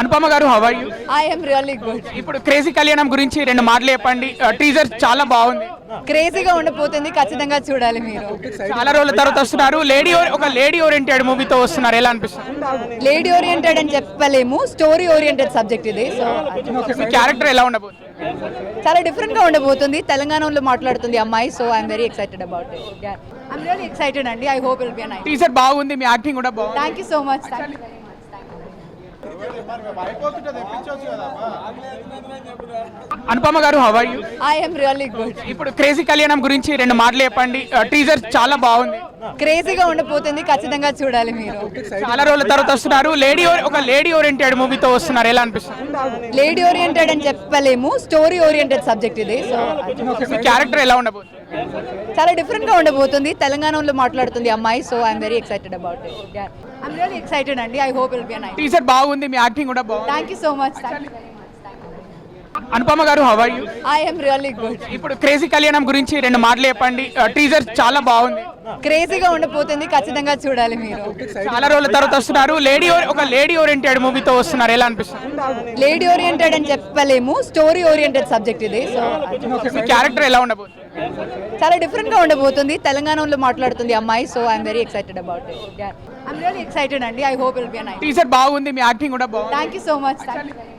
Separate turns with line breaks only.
అనుపమ గారు, how are you?
I am really good.
ఇప్పుడు crazy Kalyanam గురించి రెండు మాటలు చెప్పండి. టీజర్ చాలా బాగుంది.
క్రేజీగా ఉండిపోతుంది, ఖచ్చితంగా చూడాలి మీరు.
చాలా రోజుల తర్వాత వస్తున్నారు. ఒక లేడీ ఓరియంటెడ్ మూవీతో వస్తున్నారు. ఎలా అనిపిస్తుంది?
లేడీ ఓరియంటెడ్ అని చెప్పలేము, స్టోరీ ఓరియంటెడ్ సబ్జెక్ట్ ఇది. సో
మీ క్యారెక్టర్ ఎలా ఉండబోతుంది?
చాలా డిఫరెంట్ గా ఉండబోతుంది. తెలంగాణలో మాట్లాడుతుంది అమ్మాయి. So I'm very excited about it. I'm really excited అండి. I hope it will be nice.
Teaser బాగుంది, మీ యాక్టింగ్ కూడా బాగుంది.
Thank you so much. Thank you very much.
Anupama గారు, how are you?
I am really good.
ఇప్పుడు crazy Kalyanam గురించి రెండు మాటలు చెప్పండి. టీజర్ చాలా బాగుంది.
క్రేజీగా ఉండిపోతుంది, ఖచ్చితంగా చూడాలి మీరు.
చాలా రోజుల తర్వాత వస్తున్నారు. ఒక లేడీ ఓరియంటెడ్ మూవీతో వస్తున్నారు. ఎలా అనిపిస్తుంది?
లేడీ ఓరియంటెడ్ అని చెప్పలేము, స్టోరీ ఓరియంటెడ్ సబ్జెక్ట్ ఇది. సో
మీ క్యారెక్టర్ ఎలా ఉండబోతుంది?
చాలా డిఫరెంట్ గా ఉండబోతుంది. తెలంగాణలో మాట్లాడుతుంది అమ్మాయి. So I'm very excited about it. I'm really excited అండి. I hope it will be nice.
Teaser బాగుంది, మీ యాక్టింగ్ కూడా బాగుంది.
Thank you so much. Thank you very much.
Anupama గారు, how are you?
I am really good.
ఇప్పుడు crazy Kalyanam గురించి రెండు మాటలు చెప్పండి. టీజర్ చాలా బాగుంది.
క్రేజీగా ఉండిపోతుంది, ఖచ్చితంగా చూడాలి మీరు.
చాలా రోజుల తర్వాత వస్తున్నారు. ఒక లేడీ ఓరియంటెడ్ మూవీతో వస్తున్నారు. ఎలా అనిపిస్తుంది?
లేడీ ఓరియంటెడ్ అని చెప్పలేము, స్టోరీ ఓరియంటెడ్ సబ్జెక్ట్ ఇది. సో
మీ క్యారెక్టర్ ఎలా ఉండబోతుంది?
చాలా డిఫరెంట్ గా ఉండబోతుంది. తెలంగాణలో మాట్లాడుతుంది అమ్మాయి. So I'm very excited about it. I'm really excited అండి. I hope it will be nice.
Teaser బాగుంది, మీ యాక్టింగ్ కూడా బాగుంది.
Thank you so much. Thank you very much.